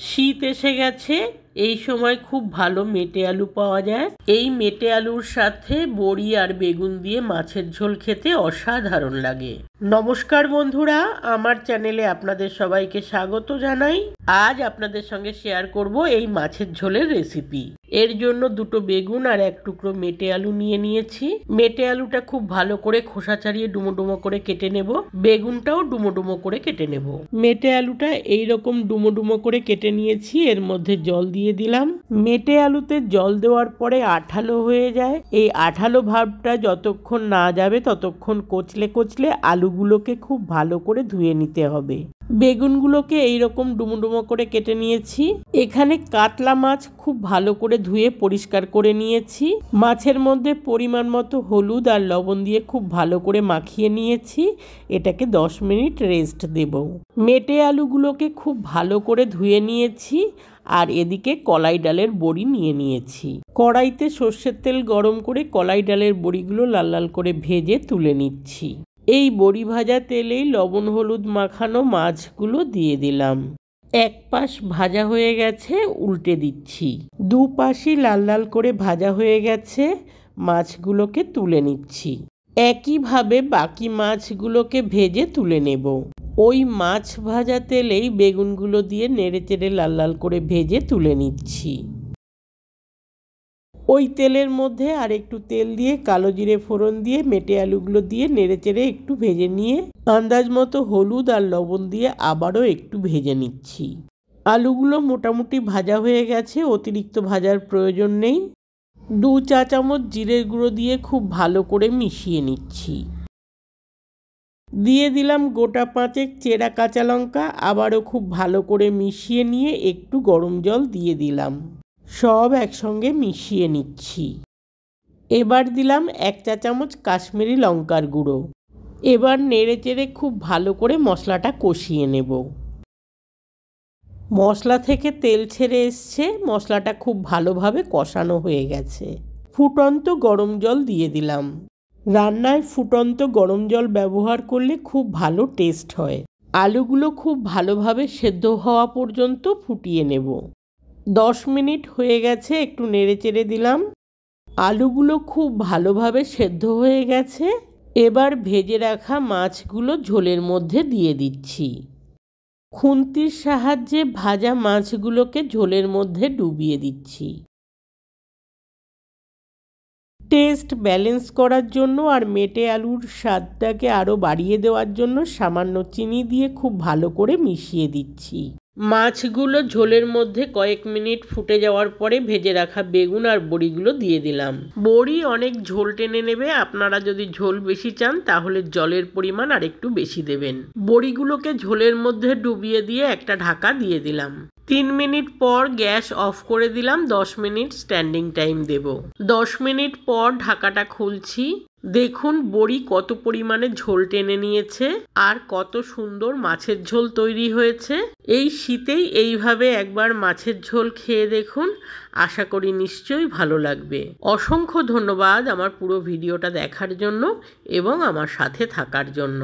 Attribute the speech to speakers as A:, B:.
A: শীত এসে গেছে, এই সময় খুব ভালো মেটে আলু পাওয়া যায়। এই মেটে আলুর সাথে বড়ি আর বেগুন দিয়ে মাছের ঝোল খেতে অসাধারণ লাগে। নমস্কার বন্ধুরা, আমার চ্যানেলে আপনাদের সবাইকে স্বাগত জানাই। আজ আপনাদের সঙ্গে শেয়ার করব এই মাছের ঝোলের রেসিপি। এর জন্য দুটো বেগুন আর এক টুকরো মেটে আলু নিয়ে নিয়েছি। মেটে আলুটা খুব ভালো করে খোসা ছাড়িয়ে ডুমো ডুমো করে কেটে নেব। বেগুনটাও ডুমো ডুমো করে কেটে নেব। মেটে আলুটা এইরকম ডুমো ডুমো করে কেটে নিয়েছি। এর মধ্যে জল দিয়ে দিলাম। মেটে আলুতে জল দেওয়ার পরে আঠালো হয়ে যায়। এই আঠালো ভাবটা যতক্ষণ না যাবে ততক্ষণ কচলে কচলে আলুগুলোকে খুব ভালো করে ধুয়ে নিতে হবে। বেগুনগুলোকে এইরকম ডুমো ডুমো করে কেটে নিয়েছি। এখানে কাতলা মাছ খুব ভালো করে ধুয়ে পরিষ্কার করে নিয়েছি। মাছের মধ্যে পরিমাণ মতো হলুদ আর লবণ দিয়ে খুব ভালো করে মাখিয়ে নিয়েছি। এটাকে 10 মিনিট রেস্ট দেব। মেটে আলুগুলোকে খুব ভালো করে ধুয়ে নিয়েছি। আর এদিকে কলাই ডালের বড়ি নিয়ে নিয়েছি। কড়াইতে সর্ষের তেল গরম করে কলাই ডালের বড়িগুলো লাল লাল করে ভেজে তুলে নিচ্ছি। এই বড়ি ভাজা তেলেই লবণ হলুদ মাখানো মাছগুলো দিয়ে দিলাম। এক পাশ ভাজা হয়ে গেছে, উল্টে দিচ্ছি। দুপাশই লাল লাল করে ভাজা হয়ে গেছে, মাছগুলোকে তুলে নিচ্ছি। একইভাবে বাকি মাছগুলোকে ভেজে তুলে নেব। ওই মাছ ভাজা তেলেই বেগুনগুলো দিয়ে নেড়েচেড়ে লাল লাল করে ভেজে তুলে নিচ্ছি। ওই তেলের মধ্যে আর একটু তেল দিয়ে কালো জিরে ফোড়ন দিয়ে মেটে আলুগুলো দিয়ে নেড়েচেড়ে একটু ভেজে নিয়ে আন্দাজ মতো হলুদ আর লবণ দিয়ে আবারও একটু ভেজে নিচ্ছি। আলুগুলো মোটামুটি ভাজা হয়ে গেছে, অতিরিক্ত ভাজার প্রয়োজন নেই। 2 চা চামচ জিরের গুঁড়ো দিয়ে খুব ভালো করে মিশিয়ে নিচ্ছি। দিয়ে দিলাম গোটা 5 চেরা কাঁচা লঙ্কা। আবারও খুব ভালো করে মিশিয়ে নিয়ে একটু গরম জল দিয়ে দিলাম। সব একসঙ্গে মিশিয়ে নিচ্ছি। এবার দিলাম 1 চা চামচ কাশ্মীরি লঙ্কার গুঁড়ো। এবার নেড়েচেড়ে খুব ভালো করে মশলাটা কষিয়ে নেব। মশলা থেকে তেল ছেড়ে এসছে, মশলাটা খুব ভালোভাবে কষানো হয়ে গেছে। ফুটন্ত গরম জল দিয়ে দিলাম। রান্নায় ফুটন্ত গরম জল ব্যবহার করলে খুব ভালো টেস্ট হয়। আলুগুলো খুব ভালোভাবে সেদ্ধ হওয়া পর্যন্ত ফুটিয়ে নেব। 10 মিনিট হয়ে গেছে, একটু নেড়েচেড়ে দিলাম। আলুগুলো খুব ভালোভাবে সেদ্ধ হয়ে গেছে। এবার ভেজে রাখা মাছগুলো ঝোলের মধ্যে দিয়ে দিচ্ছি। খুন্তির সাহায্যে ভাজা মাছগুলোকে ঝোলের মধ্যে ডুবিয়ে দিচ্ছি। টেস্ট ব্যালেন্স করার জন্য আর মেটে আলুর স্বাদটাকে আরও বাড়িয়ে দেওয়ার জন্য সামান্য চিনি দিয়ে খুব ভালো করে মিশিয়ে দিচ্ছি। মাছগুলো ঝোলের মধ্যে কয়েক মিনিট ফুটে যাওয়ার পরে ভেজে রাখা বেগুন আর বড়িগুলো দিয়ে দিলাম। বড়ি অনেক ঝোল টেনে নেবে, আপনারা যদি ঝোল বেশি চান তাহলে জলের পরিমাণ আর একটু বেশি দেবেন। বড়িগুলোকে ঝোলের মধ্যে ডুবিয়ে দিয়ে একটা ঢাকা দিয়ে দিলাম। 3 মিনিট পর গ্যাস অফ করে দিলাম। 10 মিনিট স্ট্যান্ডিং টাইম দেব। 10 মিনিট পর ঢাকাটা খুলছি। দেখুন বড়ি কত পরিমাণে ঝোল টেনে নিয়েছে আর কত সুন্দর মাছের ঝোল তৈরি হয়েছে। এই শীতেই এইভাবে একবার মাছের ঝোল খেয়ে দেখুন, আশা করি নিশ্চয়ই ভালো লাগবে। অসংখ্য ধন্যবাদ আমার পুরো ভিডিওটা দেখার জন্য এবং আমার সাথে থাকার জন্য।